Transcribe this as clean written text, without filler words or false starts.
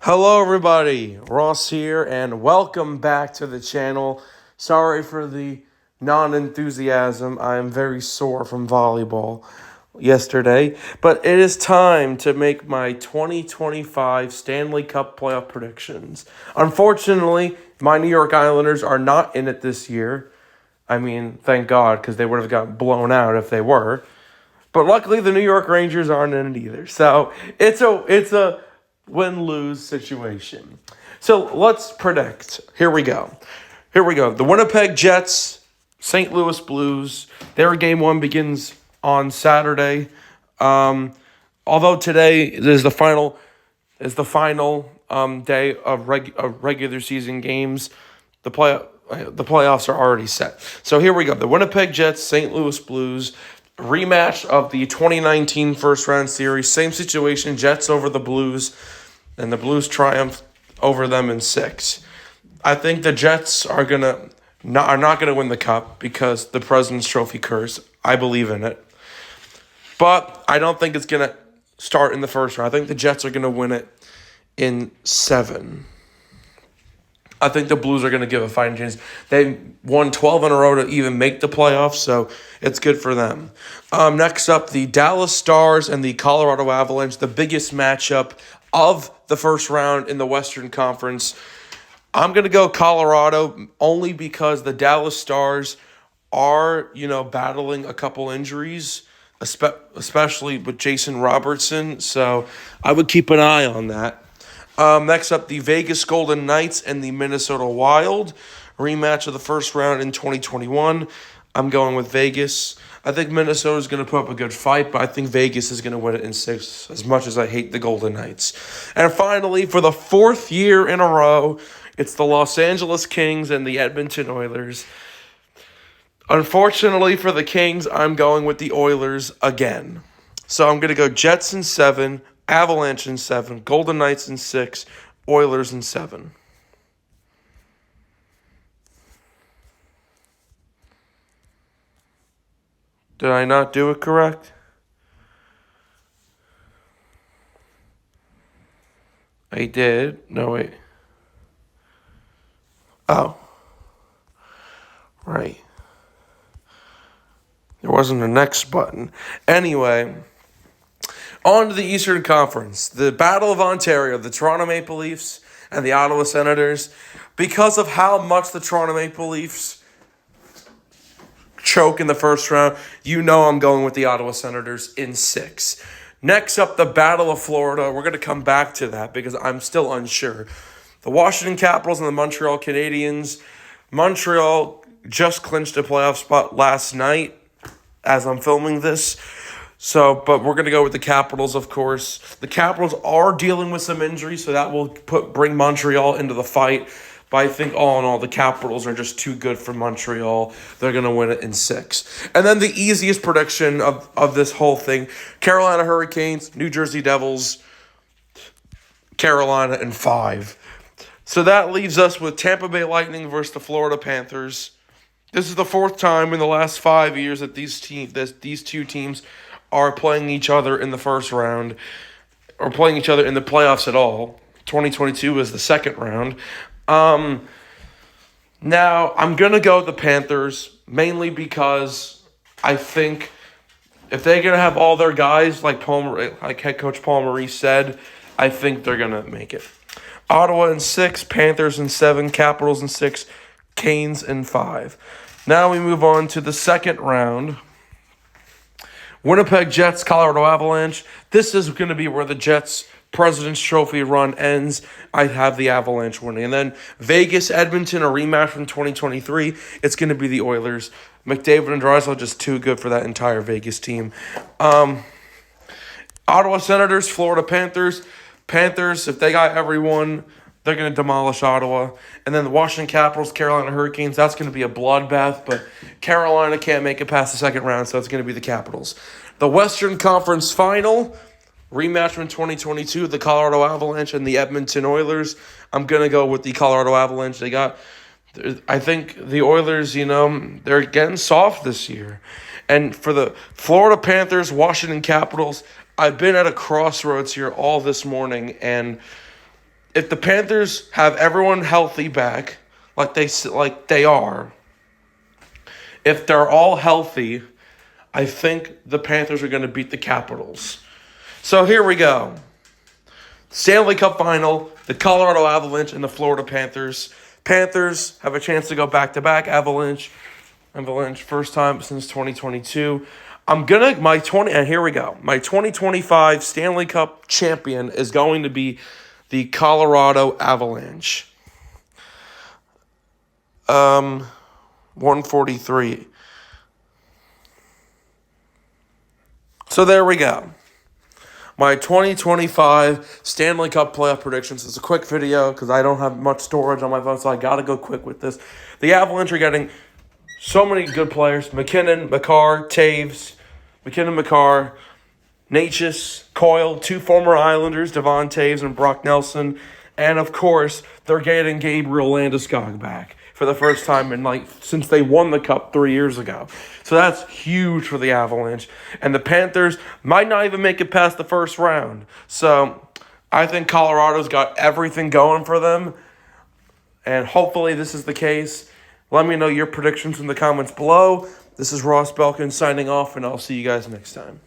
Hello, everybody. Ross here, and welcome back to the channel. Sorry for the non enthusiasm. I am very sore from volleyball yesterday, but it is time to make my 2025 Stanley Cup playoff predictions. Unfortunately, my New York Islanders are not in it this year. I mean, thank God, because they would have gotten blown out if they were. But luckily, the New York Rangers aren't in it either. So it's a win-lose situation. So let's predict. Here we go. The Winnipeg Jets, St. Louis Blues. Their game one begins on Saturday. Although today is the final day of regular season games. The playoffs are already set. So here we go. The Winnipeg Jets, St. Louis Blues. Rematch of the 2019 first round series. Same situation, Jets over the Blues, and the Blues triumph over them in 6. I think the Jets are not gonna win the cup because the President's Trophy curse. I believe in it, but I don't think it's gonna start in the first round. I think the Jets are gonna win it in 7. I think the Blues are going to give a fighting chance. They won 12 in a row to even make the playoffs, so it's good for them. Next up, the Dallas Stars and the Colorado Avalanche, the biggest matchup of the first round in the Western Conference. I'm going to go Colorado only because the Dallas Stars are, battling a couple injuries, especially with Jason Robertson, so I would keep an eye on that. Next up, the Vegas Golden Knights and the Minnesota Wild. Rematch of the first round in 2021. I'm going with Vegas. I think Minnesota is going to put up a good fight, but I think Vegas is going to win it in 6, as much as I hate the Golden Knights. And finally, for the 4th year in a row, it's the Los Angeles Kings and the Edmonton Oilers. Unfortunately for the Kings, I'm going with the Oilers again. So I'm going to go Jets in 7, Avalanche in 7, Golden Knights in 6, Oilers in 7. Did I not do it correct? I did. No, wait. Oh. Right. There wasn't a next button. Anyway, on to the Eastern Conference. The Battle of Ontario, the Toronto Maple Leafs and the Ottawa Senators. Because of how much the Toronto Maple Leafs choke in the first round, I'm going with the Ottawa Senators in 6. Next up, the Battle of Florida. We're going to come back to that because I'm still unsure. The Washington Capitals and the Montreal Canadiens. Montreal just clinched a playoff spot last night as I'm filming this. But we're going to go with the Capitals, of course. The Capitals are dealing with some injuries, so that will bring Montreal into the fight. But I think all in all, the Capitals are just too good for Montreal. They're going to win it in 6. And then the easiest prediction of this whole thing, Carolina Hurricanes, New Jersey Devils, Carolina in 5. So that leaves us with Tampa Bay Lightning versus the Florida Panthers. This is the 4th time in the last 5 years that these two teams are playing each other in the first round, or playing each other in the playoffs at all. 2022 was the second round. Now, I'm going to go with the Panthers, mainly because I think if they're going to have all their guys, like head coach Paul Maurice said, I think they're going to make it. Ottawa in 6, Panthers in 7, Capitals in 6, Canes in 5. Now we move on to the second round. Winnipeg Jets, Colorado Avalanche. This is going to be where the Jets' President's Trophy run ends. I have the Avalanche winning. And then Vegas, Edmonton, a rematch from 2023. It's going to be the Oilers. McDavid and Drysdale are just too good for that entire Vegas team. Ottawa Senators, Florida Panthers. Panthers, if they got everyone, they're going to demolish Ottawa. And then the Washington Capitals, Carolina Hurricanes, that's going to be a bloodbath. But Carolina can't make it past the second round, so it's going to be the Capitals. The Western Conference Final, rematch from 2022, the Colorado Avalanche and the Edmonton Oilers. I'm going to go with the Colorado Avalanche. I think the Oilers, they're getting soft this year. And for the Florida Panthers, Washington Capitals, I've been at a crossroads here all this morning, and if the Panthers have everyone healthy back, like they are, if they're all healthy, I think the Panthers are going to beat the Capitals. So here we go. Stanley Cup Final, the Colorado Avalanche and the Florida Panthers. Panthers have a chance to go back-to-back. Avalanche, first time since 2022. And here we go. My 2025 Stanley Cup champion is going to be the Colorado Avalanche. 143. So there we go. My 2025 Stanley Cup playoff predictions. It's a quick video because I don't have much storage on my phone, so I got to go quick with this. The Avalanche are getting so many good players. McKinnon, Makar, Taves. McKinnon, Makar, Natchez, Coyle, 2 former Islanders, Devon Taves and Brock Nelson. And, of course, they're getting Gabriel Landeskog back for the first time since they won the Cup 3 years ago. So that's huge for the Avalanche. And the Panthers might not even make it past the first round. So I think Colorado's got everything going for them. And hopefully this is the case. Let me know your predictions in the comments below. This is Ross Belkin signing off, and I'll see you guys next time.